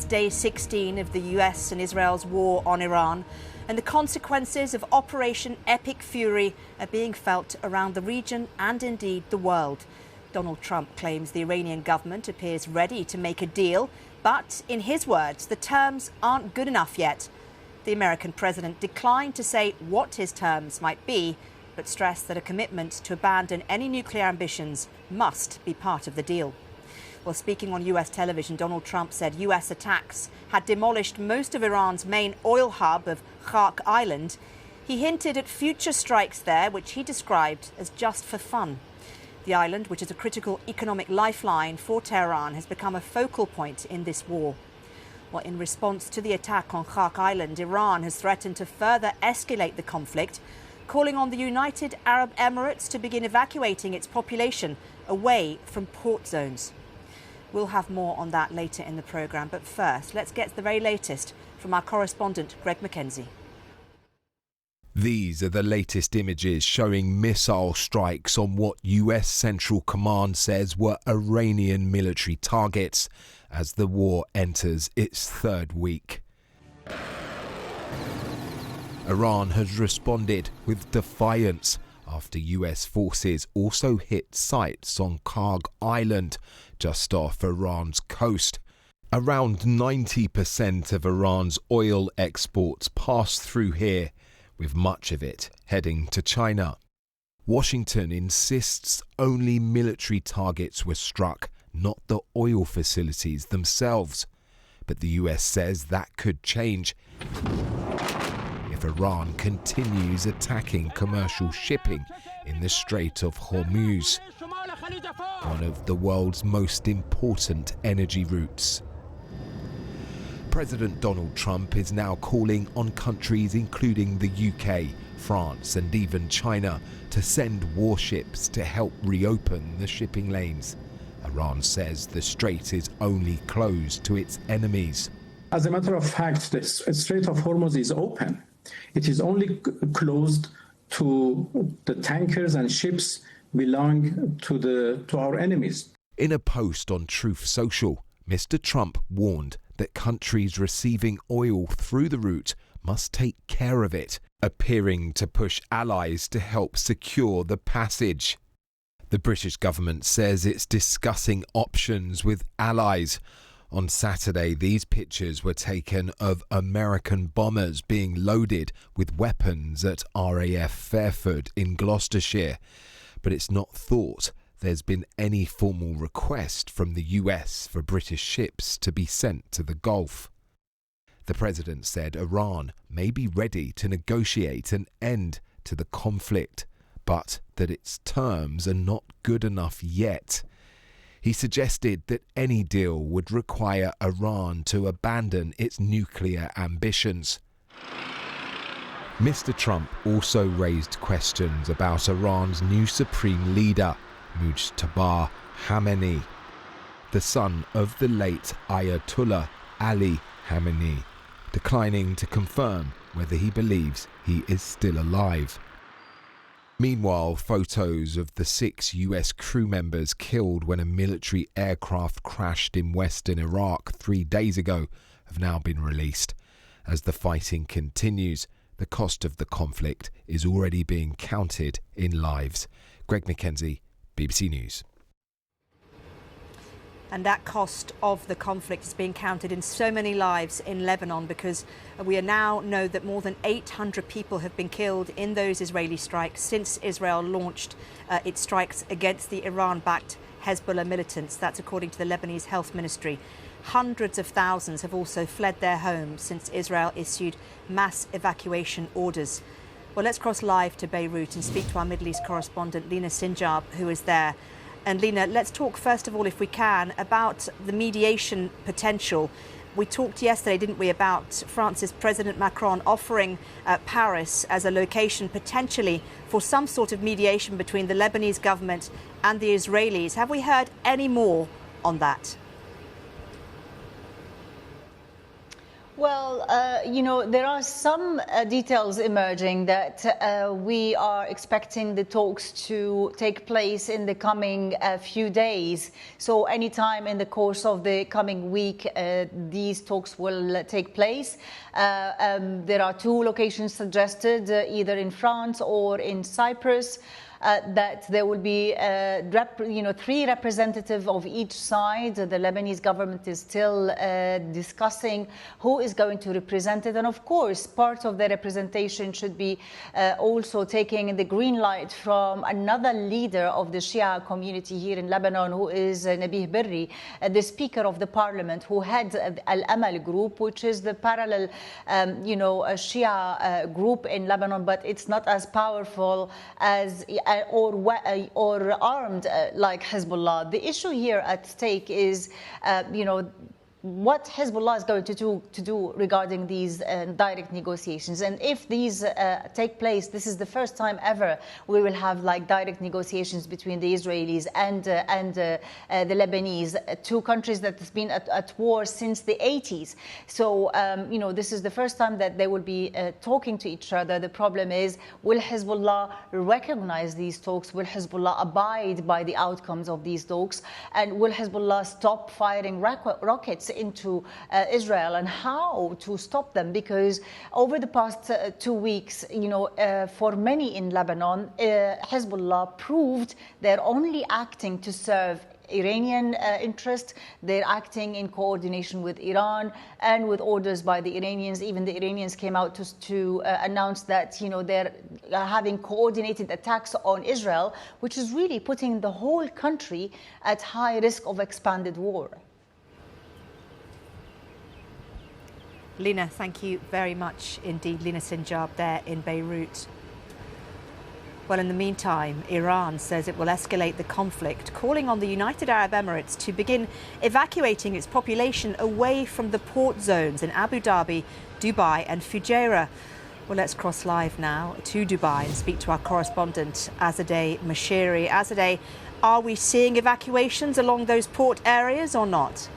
day 16 of the US and Israel's war on Iran, and the consequences of Operation Epic Fury are being felt around the region and indeed the world. Donald Trump claims the Iranian government appears ready to make a deal, but in his words, the terms aren't good enough yet. The American president declined to say what his terms might be, but stressed that a commitment to abandon any nuclear ambitions must be part of the deal. Well, speaking on US television, Donald Trump said US attacks had demolished most of Iran's main oil hub of Kharg Island. He hinted at future strikes there, which he described as just for fun. The island, which is a critical economic lifeline for Tehran, has become a focal point in this war. Well, in response to the attack on Kharg Island, Iran has threatened to further escalate the conflict, calling on the United Arab Emirates to begin evacuating its population away from port zones. We'll have more on that later in the programme, but first, let's get the very latest from our correspondent, Greg Mackenzie. These are the latest images showing missile strikes on what US Central Command says were Iranian military targets as the war enters its third week. Iran has responded with defiance after US forces also hit sites on Kharg Island, just off Iran's coast. Around 90% of Iran's oil exports pass through here, with much of it heading to China. Washington insists only military targets were struck, not the oil facilities themselves. But the US says that could change if Iran continues attacking commercial shipping in the Strait of Hormuz, one of the world's most important energy routes. President Donald Trump is now calling on countries including the UK, France and even China to send warships to help reopen the shipping lanes. Iran says the strait is only closed to its enemies. As a matter of fact, the Strait of Hormuz is open. It is only closed to the tankers and ships belong to our enemies. In a post on Truth Social, Mr. Trump warned that countries receiving oil through the route must take care of it, appearing to push allies to help secure the passage. The British government says it's discussing options with allies. On Saturday, these pictures were taken of American bombers being loaded with weapons at RAF Fairford in Gloucestershire. But it's not thought there's been any formal request from the US for British ships to be sent to the Gulf. The president said Iran may be ready to negotiate an end to the conflict, but that its terms are not good enough yet. He suggested that any deal would require Iran to abandon its nuclear ambitions. Mr. Trump also raised questions about Iran's new supreme leader, Mujtaba Khamenei, the son of the late Ayatollah Ali Khamenei, declining to confirm whether he believes he is still alive. Meanwhile, photos of the 6 US crew members killed when a military aircraft crashed in western Iraq 3 days ago have now been released. As the fighting continues, the cost of the conflict is already being counted in lives. Greg Mackenzie, BBC News. And that cost of the conflict is being counted in so many lives in Lebanon, because we now know that more than 800 people have been killed in those Israeli strikes since Israel launched its strikes against the Iran-backed Hezbollah militants. That's according to the Lebanese Health Ministry. Hundreds of thousands have also fled their homes since Israel issued mass evacuation orders. Well, let's cross live to Beirut and speak to our Middle East correspondent, Lina Sinjar, who is there. And Lina, let's talk first of all, if we can, about the mediation potential. We talked yesterday, didn't we, about France's President Macron offering Paris as a location potentially for some sort of mediation between the Lebanese government and the Israelis. Have we heard any more on that? Well, there are some details emerging that we are expecting the talks to take place in the coming few days. So anytime in the course of the coming week, these talks will take place. There are two locations suggested, either in France or in Cyprus. That there will be three representatives of each side. The Lebanese government is still discussing who is going to represent it. And of course, part of the representation should be also taking the green light from another leader of the Shia community here in Lebanon, who is Nabih Berri, the Speaker of the Parliament, who heads Al-Amal group, which is the parallel, Shia group in Lebanon, but it's not as powerful as or armed like Hezbollah. The issue here at stake is, what Hezbollah is going to do regarding these direct negotiations. And if these take place, this is the first time ever we will have direct negotiations between the Israelis and the Lebanese, two countries that have been at war since the 80s. So, this is the first time that they will be talking to each other. The problem is, will Hezbollah recognize these talks? Will Hezbollah abide by the outcomes of these talks? And will Hezbollah stop firing rockets into Israel, and how to stop them? Because over the past 2 weeks, for many in Lebanon, Hezbollah proved they're only acting to serve Iranian interest. They're acting in coordination with Iran and with orders by the Iranians. Even the Iranians came out to announce that they're having coordinated attacks on Israel, which is really putting the whole country at high risk of expanded war. Lina, thank you very much indeed. Lina Sinjab there in Beirut. Well, in the meantime, Iran says it will escalate the conflict, calling on the United Arab Emirates to begin evacuating its population away from the port zones in Abu Dhabi, Dubai and Fujairah. Well, let's cross live now to Dubai and speak to our correspondent, Azadeh Mashiri. Azadeh, are we seeing evacuations along those port areas or not?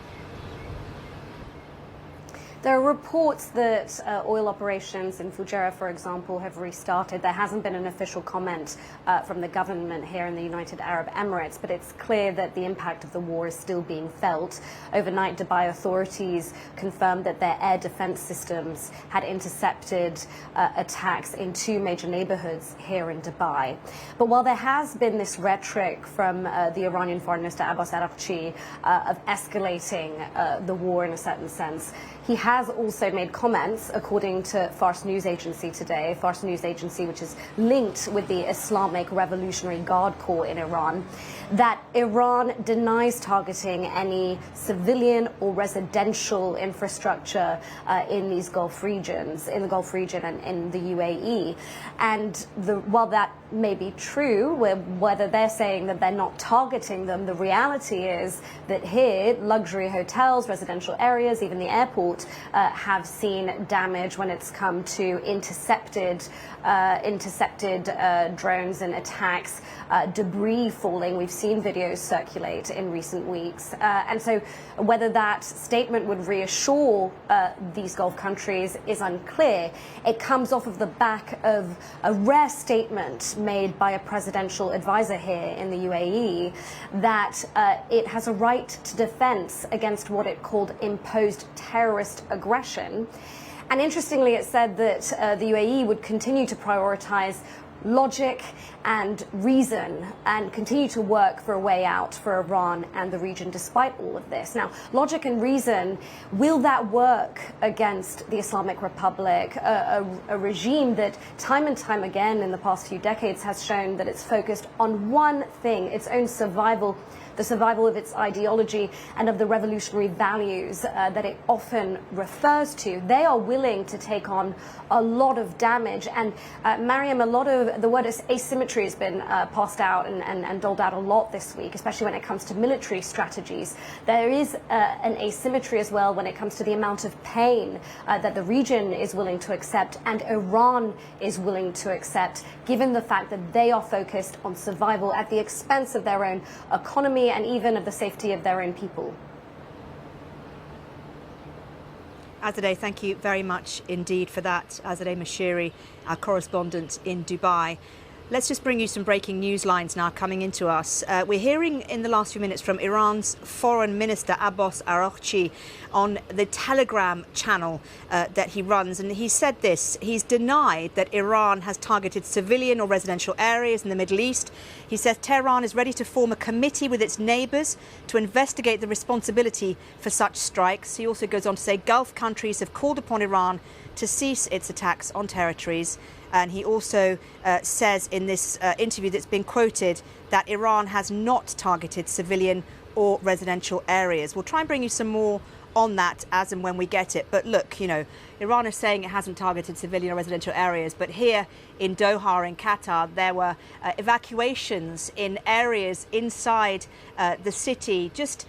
There are reports that oil operations in Fujairah, for example, have restarted. There hasn't been an official comment from the government here in the United Arab Emirates, but it's clear that the impact of the war is still being felt. Overnight, Dubai authorities confirmed that their air defense systems had intercepted attacks in two major neighborhoods here in Dubai. But while there has been this rhetoric from the Iranian Foreign Minister Abbas Araghchi of escalating the war in a certain sense, he has also made comments, according to Fars News Agency today, Fars News Agency which is linked with the Islamic Revolutionary Guard Corps in Iran, that Iran denies targeting any civilian or residential infrastructure in these Gulf regions, in the Gulf region and in the UAE. And while that may be true, whether they're saying that they're not targeting them, the reality is that here, luxury hotels, residential areas, even the airport, have seen damage when it's come to intercepted drones and attacks, debris falling. We've seen videos circulate in recent weeks. And so whether that statement would reassure these Gulf countries is unclear. It comes off of the back of a rare statement made by a presidential advisor here in the UAE that it has a right to defense against what it called imposed terrorist aggression. And interestingly, it said that the UAE would continue to prioritize logic and reason and continue to work for a way out for Iran and the region despite all of this. Now, logic and reason, will that work against the Islamic Republic, a regime that time and time again in the past few decades has shown that it's focused on one thing, its own survival, the survival of its ideology and of the revolutionary values that it often refers to? They are willing to take on a lot of damage. And Mariam, a lot of the word asymmetry has been passed out and doled out a lot this week, especially when it comes to military strategies. There is an asymmetry as well when it comes to the amount of pain that the region is willing to accept and Iran is willing to accept, given the fact that they are focused on survival at the expense of their own economy and even of the safety of their own people. Azadeh, thank you very much indeed for that. Azadeh Moshiri, our correspondent in Dubai. Let's just bring you some breaking news lines now coming into us. We're hearing in the last few minutes from Iran's Foreign Minister Abbas Araghchi on the Telegram channel that he runs. And he said this: he's denied that Iran has targeted civilian or residential areas in the Middle East. He says Tehran is ready to form a committee with its neighbours to investigate the responsibility for such strikes. He also goes on to say Gulf countries have called upon Iran to cease its attacks on territories. And he also says in this interview that's been quoted that Iran has not targeted civilian or residential areas. We'll try and bring you some more on that as and when we get it. But look, Iran is saying it hasn't targeted civilian or residential areas. But here in Doha, in Qatar, there were evacuations in areas inside the city, just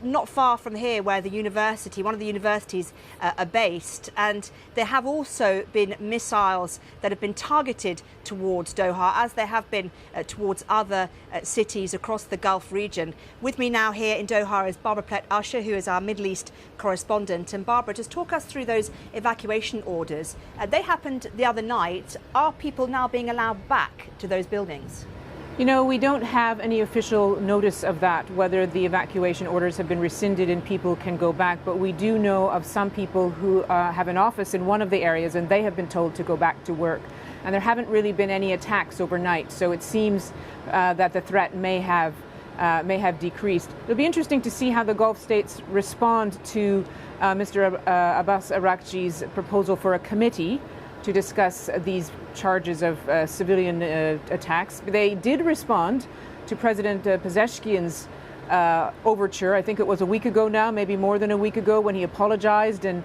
not far from here where one of the universities are based. And there have also been missiles that have been targeted towards Doha, as there have been towards other cities across the Gulf region. With me now here in Doha is Barbara Plett-Usher, who is our Middle East correspondent. And Barbara, just talk us through those evacuation orders. They happened the other night. Are people now being allowed back to those buildings? We don't have any official notice of that, whether the evacuation orders have been rescinded and people can go back. But we do know of some people who have an office in one of the areas and they have been told to go back to work. And there haven't really been any attacks overnight. So it seems that the threat may have decreased. It'll be interesting to see how the Gulf states respond to Mr. Abbas Araghchi's proposal for a committee to discuss these charges of civilian attacks. They did respond to President Pezeshkian's overture. I think it was a week ago now, maybe more than a week ago, when he apologized and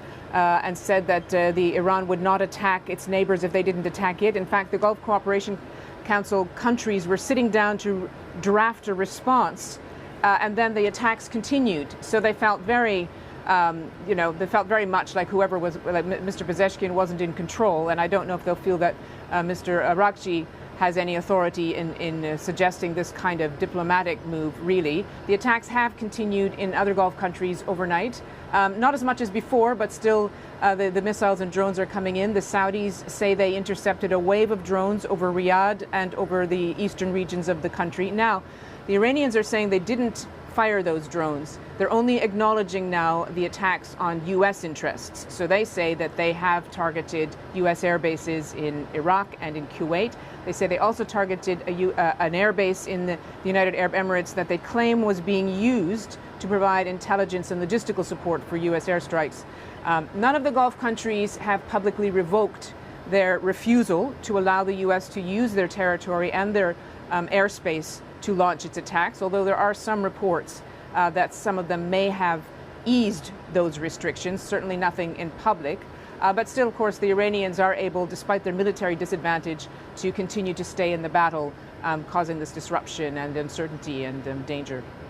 said that the Iran would not attack its neighbors if they didn't attack it. In fact, the Gulf Cooperation Council countries were sitting down to draft a response, and then the attacks continued. So they felt very much like whoever was, like Mr. Pezeshkian wasn't in control, and I don't know if they'll feel that Mr. Araghchi has any authority in suggesting this kind of diplomatic move, really. The attacks have continued in other Gulf countries overnight. Not as much as before, but still the missiles and drones are coming in. The Saudis say they intercepted a wave of drones over Riyadh and over the eastern regions of the country. Now, the Iranians are saying they didn't fire those drones. They're only acknowledging now the attacks on U.S. interests. So they say that they have targeted U.S. air bases in Iraq and in Kuwait. They say they also targeted an air base in the United Arab Emirates that they claim was being used to provide intelligence and logistical support for U.S. airstrikes. None of the Gulf countries have publicly revoked their refusal to allow the U.S. to use their territory and their airspace to launch its attacks, although there are some reports that some of them may have eased those restrictions, certainly nothing in public. But still, of course, the Iranians are able, despite their military disadvantage, to continue to stay in the battle, causing this disruption and uncertainty and danger.